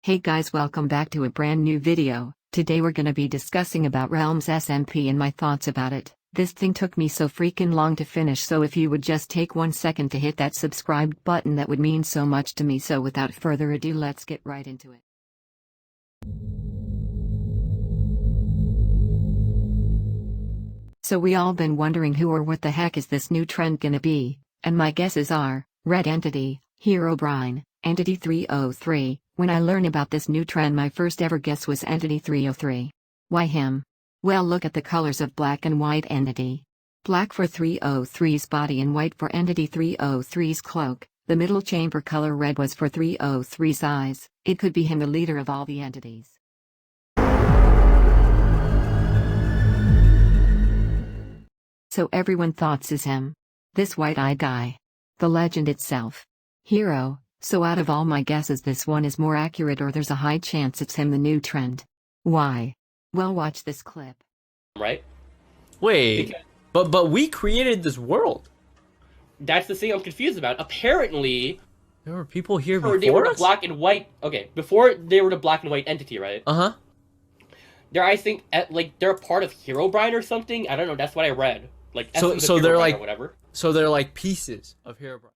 Hey guys, welcome back to a brand new video. Today we're gonna be discussing about Realms SMP and my thoughts about it. This thing took me so freaking long to finish, so if you would just take 1 second to hit that subscribe button, that would mean so much to me. So without further ado, let's get right into it. So we all been wondering who or what the heck is this new trend gonna be, and my guesses are Red Entity, Herobrine, Entity 303. When I learned about this new trend, my first ever guess was Entity 303. Why him? Well, look at the colors of black and white Entity. Black for 303's body and white for Entity 303's cloak. The middle chamber color red was for 303's eyes. It could be him, the leader of all the entities. So everyone thought is him. This white-eyed guy. The legend itself. Hero. So out of all my guesses, this one is more accurate, or there's a high chance it's him, the new trend. Why? Well, watch this clip. Right? Wait, but we created this world. That's the thing I'm confused about. Apparently, There were people here they were before the us? black and white. Okay, before they were the black and white entity, right? Uh-huh. They're, I think, they're a part of Herobrine or something. I don't know. That's what I read. Like, So Essence of they're Herobrine like or whatever. So they're like pieces of Herobrine.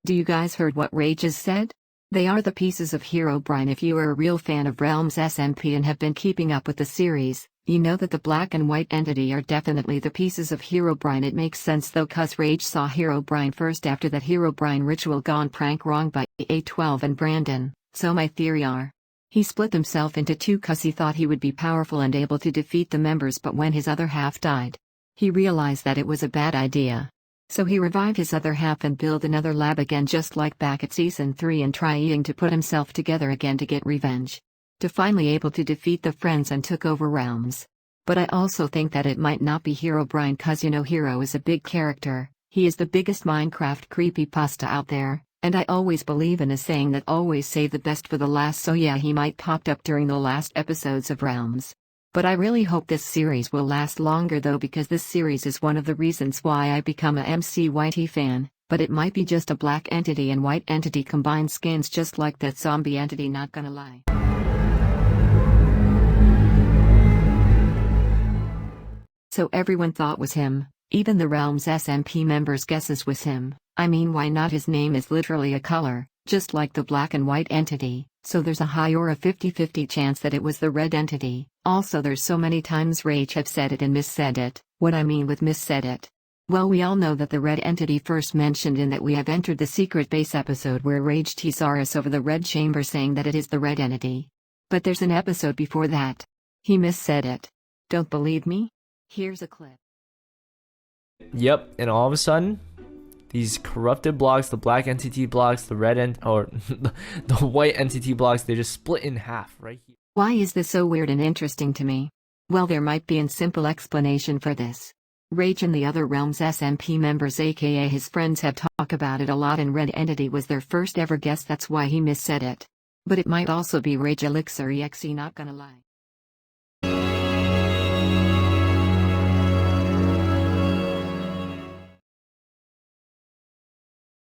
Do you guys heard what Rage has said? They are the pieces of Herobrine. If you are a real fan of Realms SMP and have been keeping up with the series, you know that the black and white entity are definitely the pieces of Herobrine. It makes sense though, cause Rage saw Herobrine first after that Herobrine ritual gone prank wrong by A12 and Brandon. So my theory are, he split himself into two cause he thought he would be powerful and able to defeat the members, but when his other half died, he realized that it was a bad idea. So he revived his other half and built another lab again, just like back at Season 3, and trying to put himself together again to get revenge. To finally able to defeat the friends and took over Realms. But I also think that it might not be Herobrine, cause you know Hero is a big character. He is the biggest Minecraft creepypasta out there, and I always believe in a saying that always save the best for the last, so yeah, he might popped up during the last episodes of Realms. But I really hope this series will last longer though, because this series is one of the reasons why I become a MCYT fan, but it might be just a black entity and white entity combined skins, just like that zombie entity, not gonna lie. So everyone thought was him, even the Realms SMP members' guesses was him. I mean, why not? His name is literally a color, just like the black and white entity, so there's a high or a 50-50 chance that it was the red entity. Also, there's so many times Rage have said it and missaid it. What I mean with missaid it? Well, we all know that the red entity first mentioned in that we have entered the secret base episode where Rage teased us over the red chamber saying that it is the red entity. But there's an episode before that. He missaid it. Don't believe me? Here's a clip. Yep, and all of a sudden, these corrupted blocks, the black entity blocks, the the white entity blocks, they just split in half right here. Why is this so weird and interesting to me? Well, there might be a simple explanation for this. Rage and the other Realms SMP members, aka his friends, have talked about it a lot, and red entity was their first ever guess. That's why he missaid it. But it might also be Rage Elixir EXE, not gonna lie.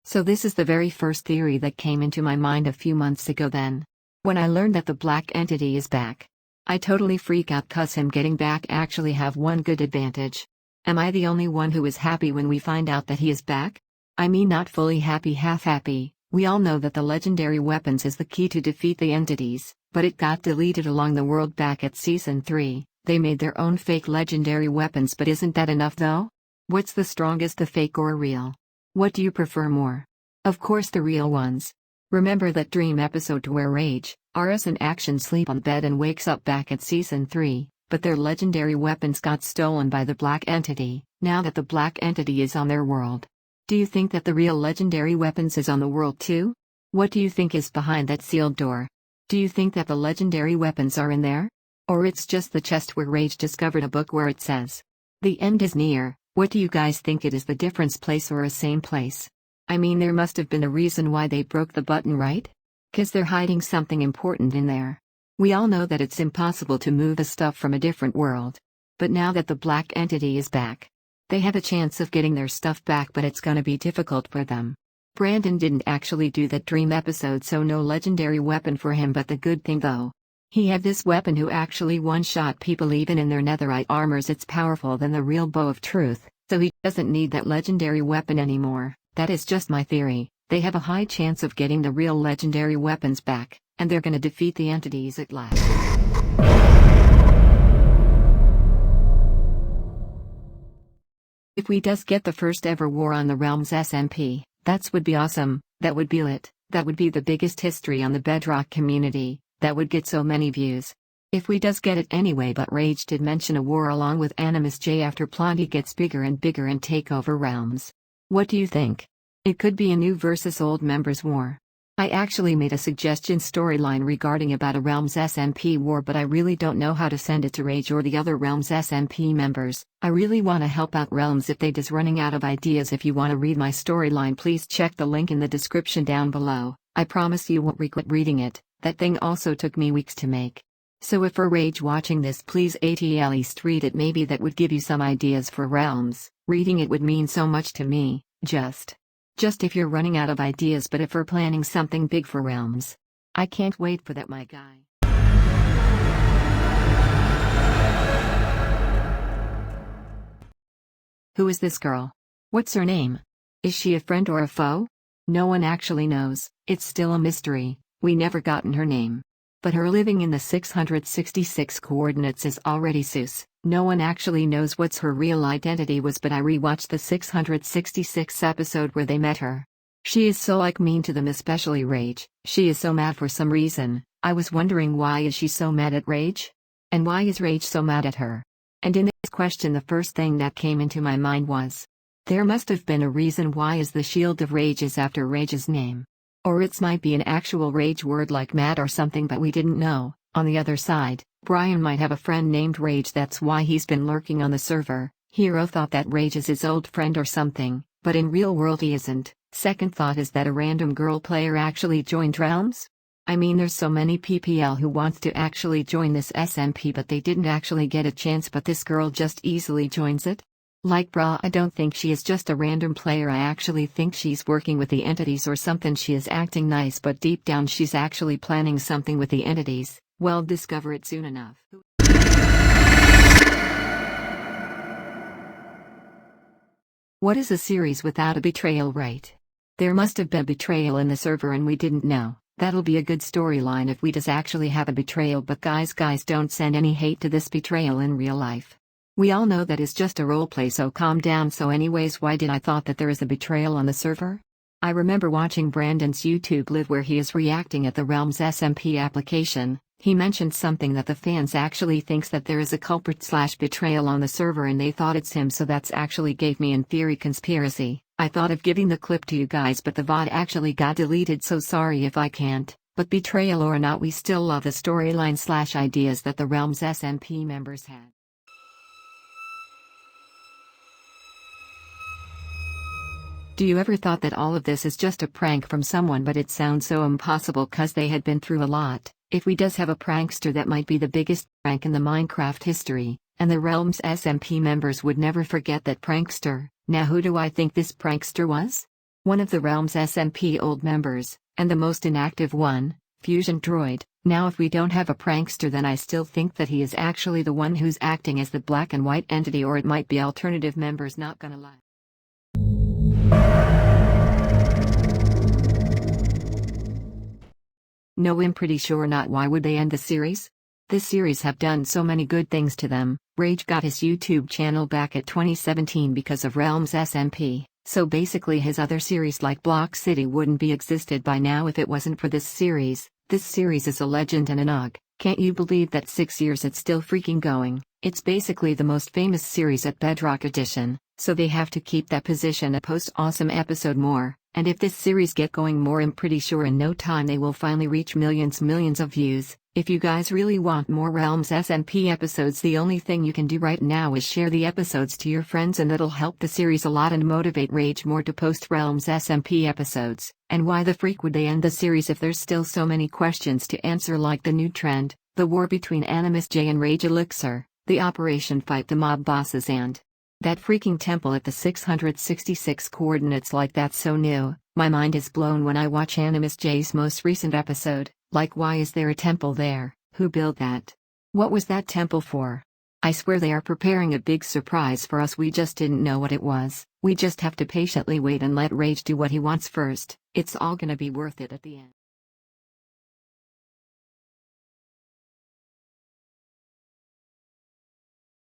So this is the very first theory that came into my mind a few months ago then. When I learned that the black entity is back, I totally freak out cause him getting back actually have one good advantage. Am I the only one who is happy when we find out that he is back? I mean, not fully happy, half happy. We all know that the legendary weapons is the key to defeat the entities, but it got deleted along the world back at Season 3. They made their own fake legendary weapons, but isn't that enough though? What's the strongest, the fake or real? What do you prefer more? Of course the real ones. Remember that dream episode to where Rage, RS and Action sleep on bed and wakes up back at Season 3, but their legendary weapons got stolen by the black entity. Now that the black entity is on their world, do you think that the real legendary weapons is on the world too? What do you think is behind that sealed door? Do you think that the legendary weapons are in there? Or it's just the chest where Rage discovered a book where it says, "The end is near"? What do you guys think? It is the difference place or a same place? I mean, there must have been a reason why they broke the button, right? 'Cause they're hiding something important in there. We all know that it's impossible to move the stuff from a different world. But now that the black entity is back, they have a chance of getting their stuff back, but it's gonna be difficult for them. Brandon didn't actually do that dream episode, so no legendary weapon for him, but the good thing though, he had this weapon who actually one-shot people even in their netherite armors. It's powerful than the real bow of truth, so he doesn't need that legendary weapon anymore. That is just my theory. They have a high chance of getting the real legendary weapons back, and they're gonna defeat the entities at last. If we does get the first ever war on the realms SMP, that would be awesome. That would be lit. That would be the biggest history on the Bedrock community. That would get so many views. If we does get it anyway, but Rage did mention a war along with Animus J after Plenty gets bigger and bigger and take over realms. What do you think? It could be a new versus old members war. I actually made a suggestion storyline regarding about a Realms SMP war, but I really don't know how to send it to Rage or the other Realms SMP members. I really want to help out Realms if they does running out of ideas. If you want to read my storyline, please check the link in the description down below. I promise you won't regret reading it. That thing also took me weeks to make. So if for Rage watching this, please at least read it. Maybe that would give you some ideas for Realms. Reading it would mean so much to me. Just if you're running out of ideas, but if we're planning something big for Realms. I can't wait for that, my guy. Who is this girl? What's her name? Is she a friend or a foe? No one actually knows. It's still a mystery. We never gotten her name. But her living in the 666 coordinates is already sus. No one actually knows what's her real identity was, but I rewatched the 666 episode where they met her. She is so mean to them, especially Rage. She is so mad for some reason. I was wondering, why is she so mad at Rage? And why is Rage so mad at her? And in this question, the first thing that came into my mind was, there must have been a reason why is the shield of Rage is after Rage's name. Or it might be an actual Rage word like mad or something, but we didn't know. On the other side, Brian might have a friend named Rage, that's why he's been lurking on the server. Hero thought that Rage is his old friend or something, but in real world he isn't. Second thought is that a random girl player actually joined Realms? I mean, there's so many PPL who wants to actually join this SMP, but they didn't actually get a chance, but this girl just easily joins it? Like, bruh, I don't think she is just a random player. I actually think she's working with the entities or something. She is acting nice, but deep down she's actually planning something with the entities. Well, discover it soon enough. What is a series without a betrayal, right? There must have been betrayal in the server and we didn't know. That'll be a good storyline if we does actually have a betrayal, but guys, don't send any hate to this betrayal in real life. We all know that is just a roleplay, so calm down. So anyways, why did I thought that there is a betrayal on the server? I remember watching Brandon's YouTube live where he is reacting at the Realms SMP application. He mentioned something that the fans actually thinks that there is a culprit/betrayal on the server and they thought it's him, so that's actually gave me in theory conspiracy. I thought of giving the clip to you guys, but the VOD actually got deleted, so sorry if I can't. But betrayal or not, we still love the storyline/ideas that the Realms SMP members had. Do you ever thought that all of this is just a prank from someone, but it sounds so impossible cause they had been through a lot? If we does have a prankster, that might be the biggest prank in the Minecraft history, and the Realms SMP members would never forget that prankster. Now who do I think this prankster was? One of the Realms SMP old members, and the most inactive one, Fusion Droid. Now if we don't have a prankster, then I still think that he is actually the one who's acting as the black and white entity, or it might be alternative members, not gonna lie. No, I'm pretty sure not. Why would they end the series? This series have done so many good things to them. Rage got his YouTube channel back at 2017 because of Realms SMP, so basically his other series like Block City wouldn't be existed by now if it wasn't for this series. This series is a legend and an UG. Can't you believe that 6 years it's still freaking going? It's basically the most famous series at Bedrock Edition, so they have to keep that position and post awesome episode more. And if this series get going more, I'm pretty sure in no time they will finally reach millions of views. If you guys really want more Realms SMP episodes, the only thing you can do right now is share the episodes to your friends, and that'll help the series a lot and motivate Rage more to post Realms SMP episodes. And why the freak would they end the series if there's still so many questions to answer, like the new trend, the war between Animus J and Rage Elixir, the Operation Fight the Mob Bosses, and that freaking temple at the 666 coordinates? Like, that's so new. My mind is blown when I watch Animus J's most recent episode, like why is there a temple there, who built that? What was that temple for? I swear they are preparing a big surprise for us, we just didn't know what it was. We just have to patiently wait and let Rage do what he wants first. It's all gonna be worth it at the end.